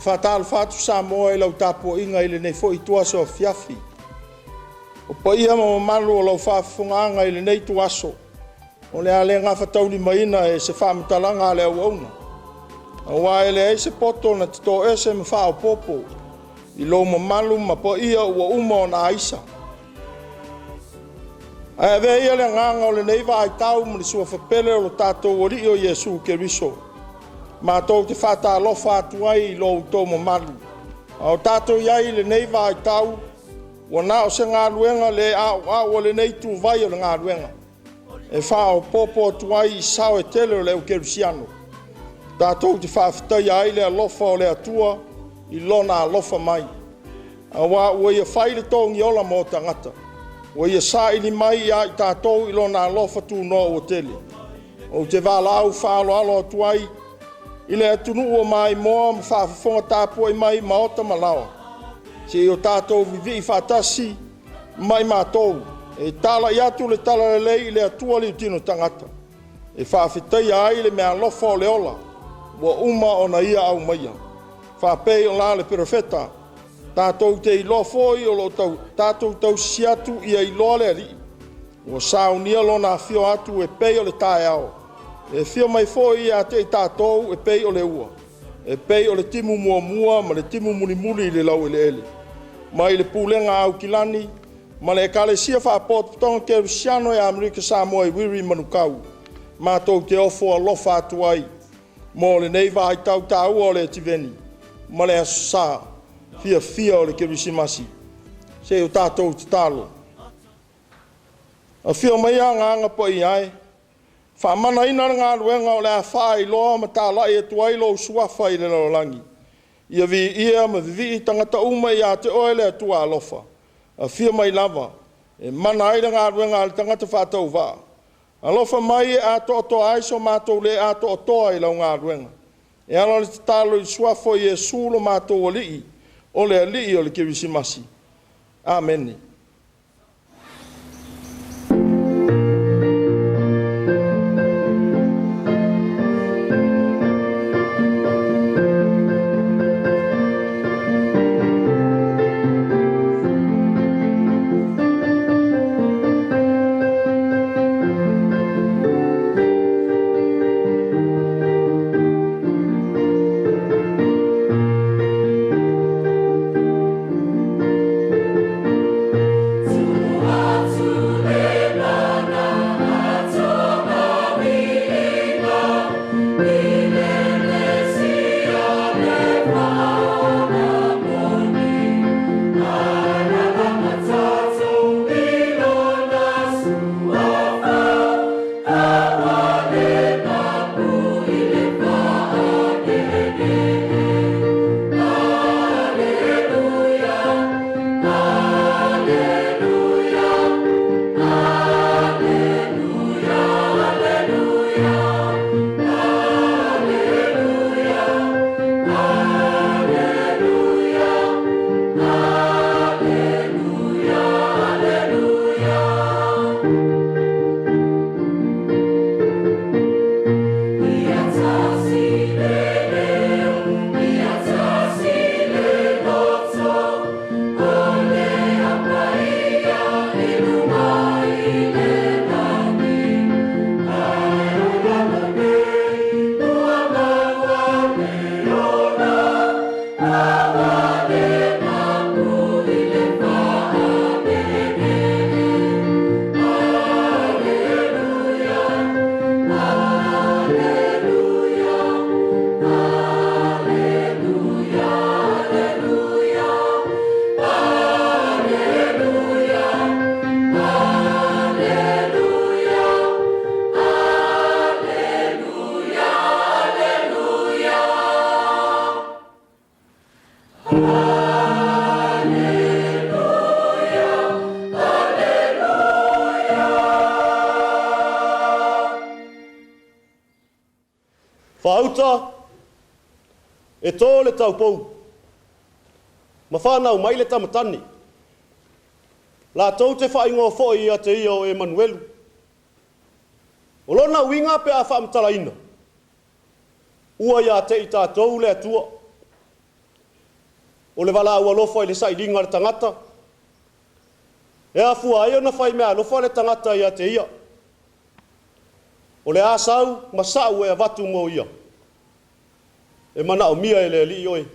whātālu whātu Samoa lau tāpua inga ile nei fo i tuaso fiafi. O pa ia ma malu o lau whaafunga ile nei tuaso. O le ale ngā whatauli maina e se whaamutalanga le au auna. A wā ele e se poto na tito e se me whao popo. I lo ma malu ma pa ia ua uma o na aisa. A ve ia le nganga o le nei vai tau mo le sua whapele o lo tātou o ri o Yesu Keriso. Ma tau te whata alofa atu ai I lo tō ma malu. A o tātou iai le nei vai tau, wa na o se ngā luenga le o le nei tu vai o le ngā luenga. E wha o popo atu ai I sao e tele o le o Kerusiano. Tātou te whawhitai ai le alofa o le atua, I lona alofa mai. A wā ua ia whaile tōngi ola mō tangata. Ua ia sa ili mai ia I tātou I lona alofa tū no o tele. O te wālau whaalo alo atu ai, I le atunu o mai moa ma whaafafonga tāpua I mai maota malawa. Se o tātou vivi I whātasi mai mātou. E tala I atu le tala le lei I le atua li utino tangata. E whaafetai ai le mea lofa o le ola. Wa uma o na ia au maia. Whapei o la le profeta. Tātou te I lofo I o lo tau. Tātou tau siatu ia I loa le ali. Wa saunia lo na fio atu e pei o le tae ao. E fio mai fo ia te I tātou e pei o le ua. E pei o le timu mua ma le timu muni le lau ele ele. Mai le pulenga au kilani. Ma le kalesia whaapoto tonga Kerusiano e Amerika Samoa I wiri manukau. Mātou te ofo alofa atu ai. Mo le nei vai tau tau o le tiveni. Ma le asa fia o le Kerusimasi. Se o tātou te talo. A fia mai anga po I ai. Whamana ina ngā ruenga o le a whai loa ma tā lai e tuai lo suafa I le laulangi. Ia vi ia ma vivi tangata uma I a te oele a tua alofa. A fia mai lava. E mana aira ngā ruenga le tangata whātau wā. Alofa mai e a to aiso mātou le a to ai lau ngā ruenga. E ala le talo I suafo I e sulo mātou o lii. O le alii o le Kerusimasi. Amen. Whauta e tō le taupou. Ma whanau mai le tamatani. La tau te whaingoa fōi a te ia o Emanuelu. O lona winga pe a whaamtalaina. Ua ia te I tātou le atua. o le wala ua lofa i le saʻiliga le tagata. E afua ai ona fai mea alofa le tagata ia te ia. O le a sau ma saʻu e avatu mo ia. E manaʻomia e le alii oe.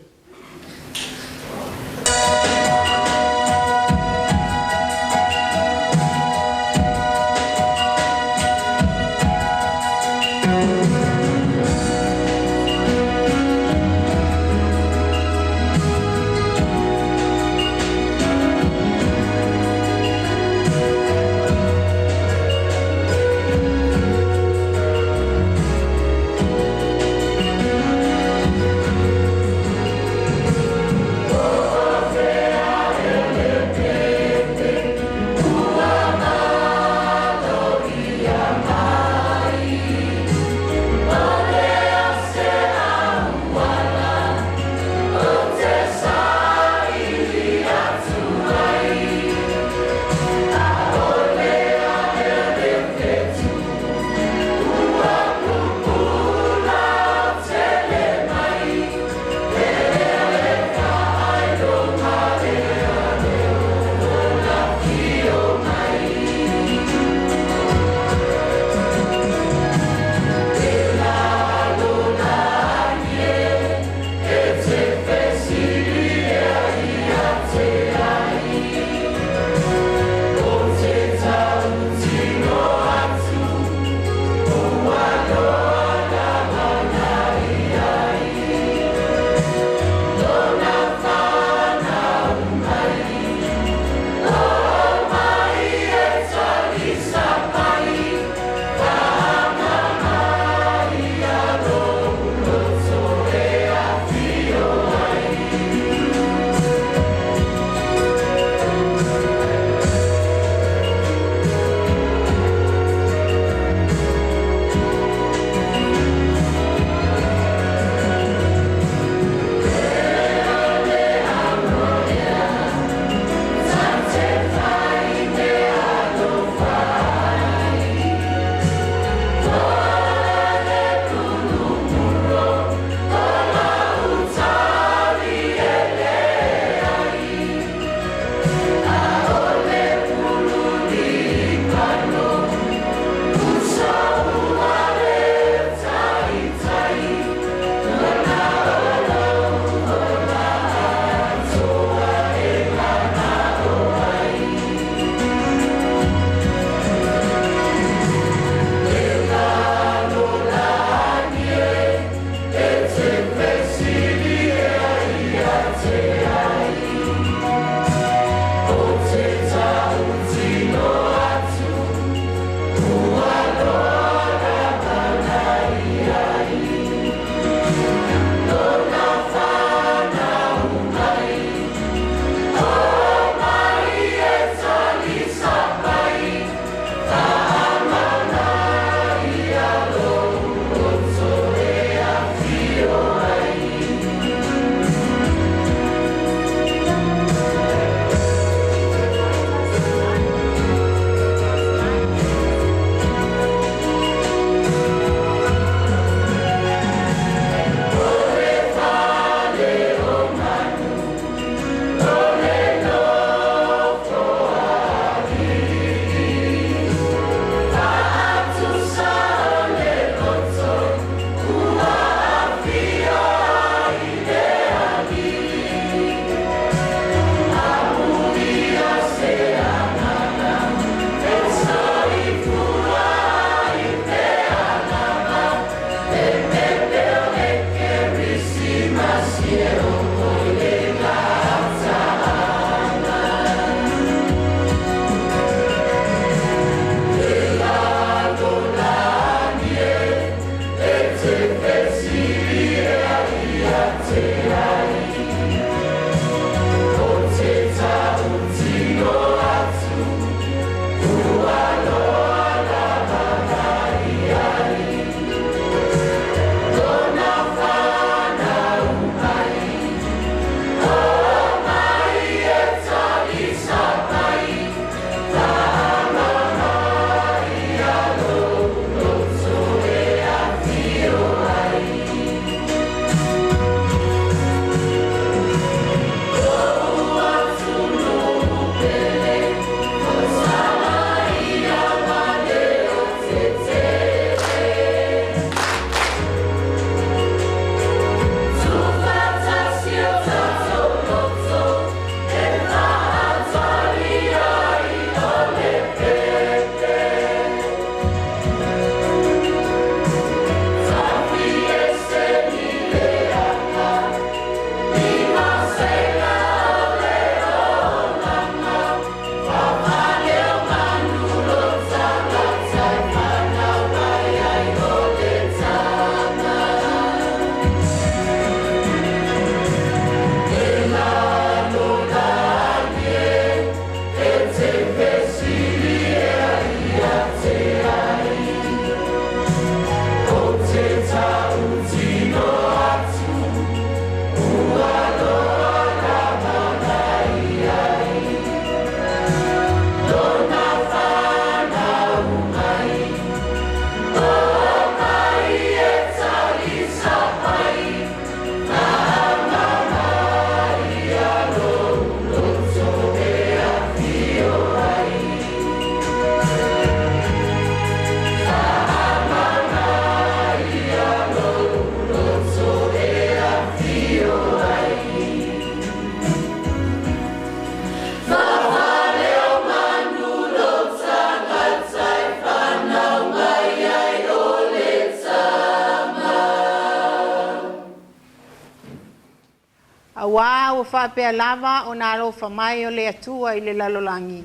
wā o whapea lava o nā rofa mai o le atua i le lalolangi.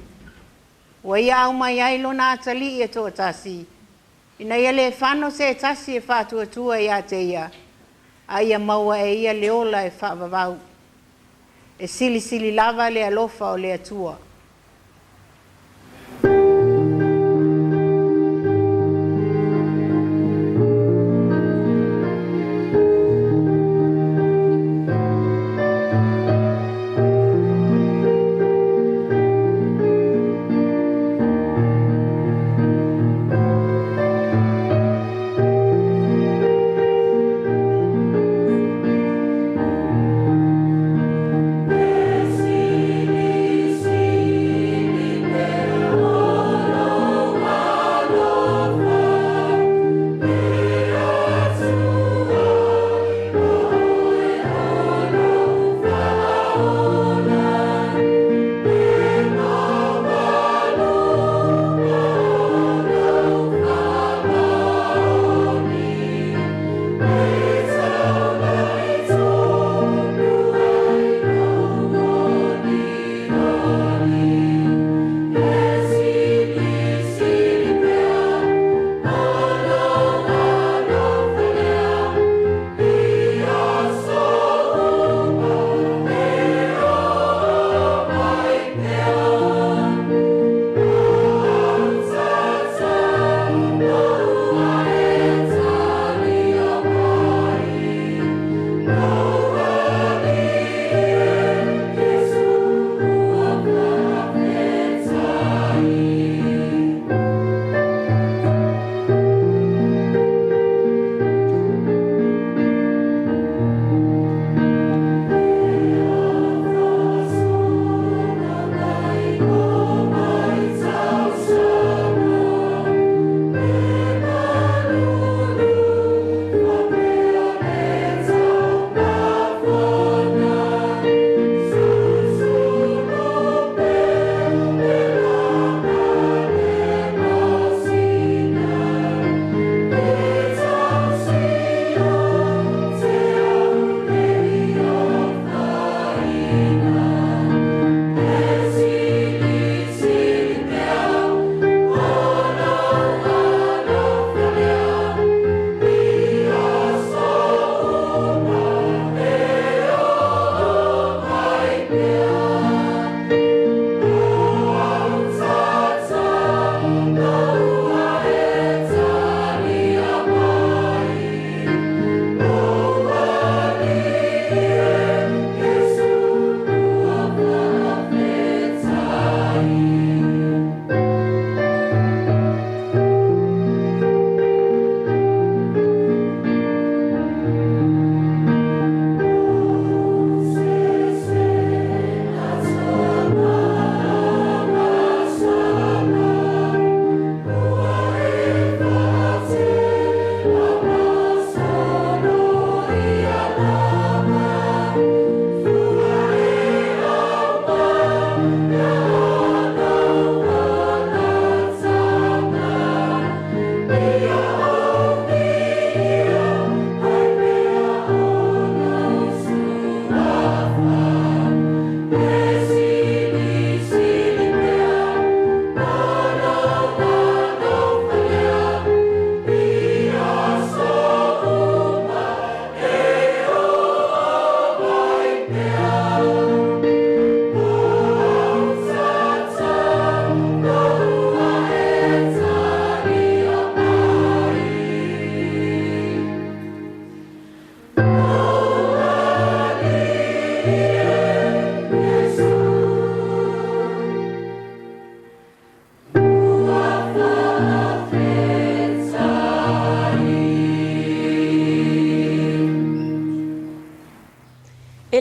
Wa ia au mai ailo nā tali i ato tasi. Ina ia le whano se tasi e whātua tua i a te ia. A ia maua e ia leola e whaavavau. E sili sili lava le alofa o le atua.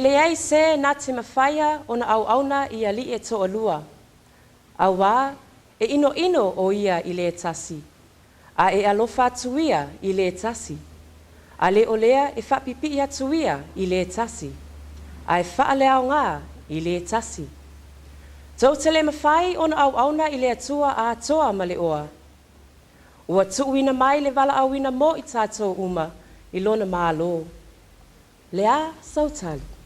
le ai se na te mawhaia o na au auna i ali e toa lua. A wā, e ino ino o ia i le tasi. A e alofa atuia i le tasi. A le olea e whapipi atuia i le tasi. A e whaalea o ngā i le tasi. Tau te le mawhai o na au auna i le atua a atoa ma le oa. Ua tuuina mai le wala auina mo i tātou uma i lona mālo. Lea sautali.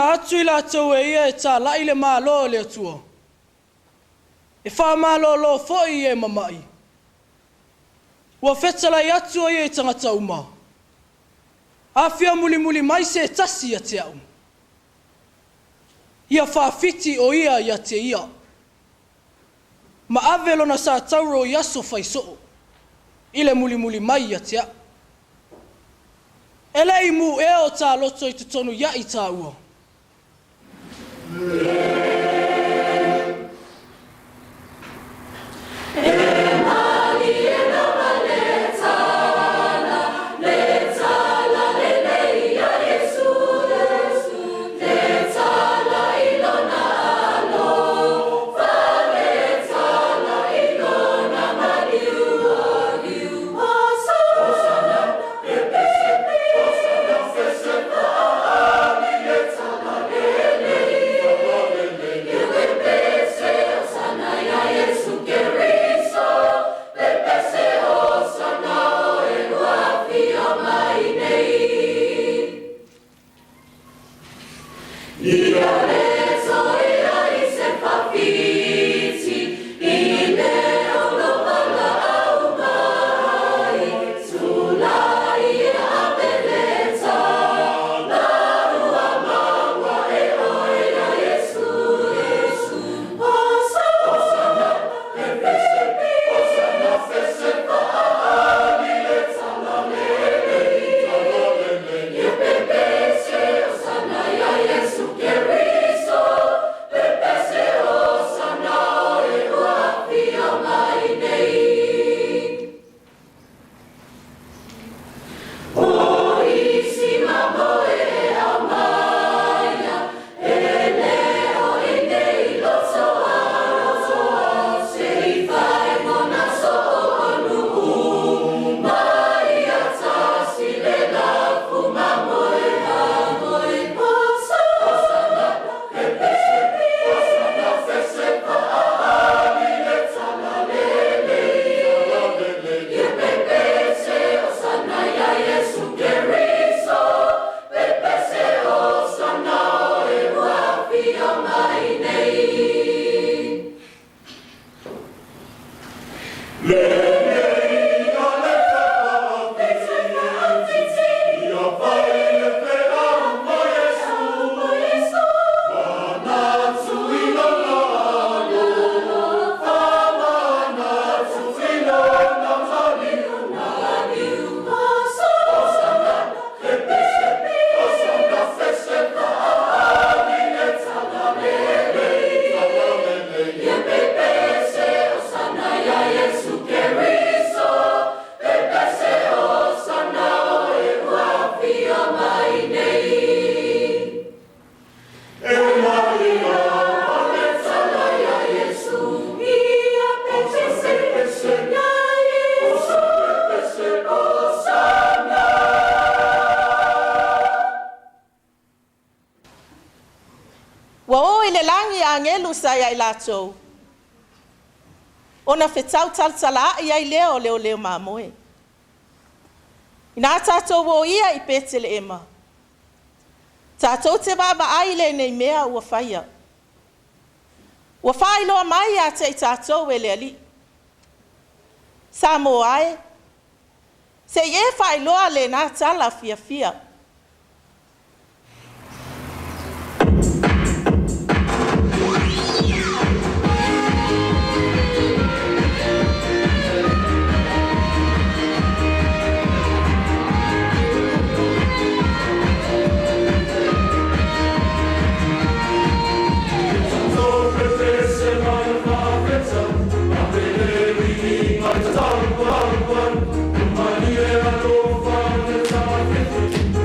Tangana atu ila tau e ia e tā lai le mālo le atua. E wha mālo lo foi e mamai. Ua whetalai atu ai e tangata uma. A whia muli muli mai se tasi a te au. Ia whaafiti o ia te ia. Ma avelona sa tauro i aso whaisoo. Ile muli muli mai a te au. Elei mu e o tā loto i te tonu ia i tā ua. Saya i latou. Ona whetau talatala i ai leo leo mamoe. Ina tātou o ia i petele ema. Tātou te baba aile nei mea ua whaia. Ua whai loa mai a te i tātou e leali. Sa mo ai. Se ie whai loa le nā tala fia fia. Money,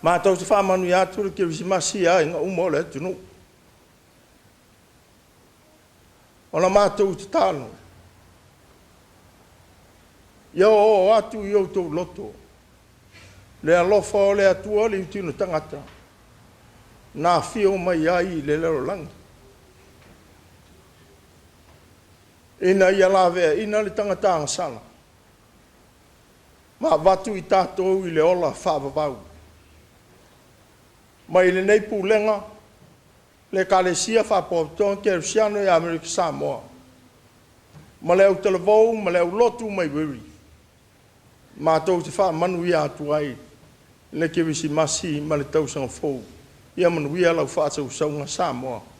Mātou te whamanu i atu le Kirisimasi ai ngā umo le tunu. Ona mātou te tāno. Ia o atu i outou loto. Le alofa o le atua le utinu tangata. Nā whio mai ai le lero langi. Ina ia lawea, ina le tangata angasala. Ma watu i tātou i le ola whaavavau. Mai le nei pūlenga, le kalesia whapopton ke Rusiano i Amerika Samoa. Ma le au televou, ma le au lotu mai wiri. Ma tau te whaamanu i atu ai, le Kirisimasi ma le tausanga fou. Ia manuia lau whaatau saunga Samoa.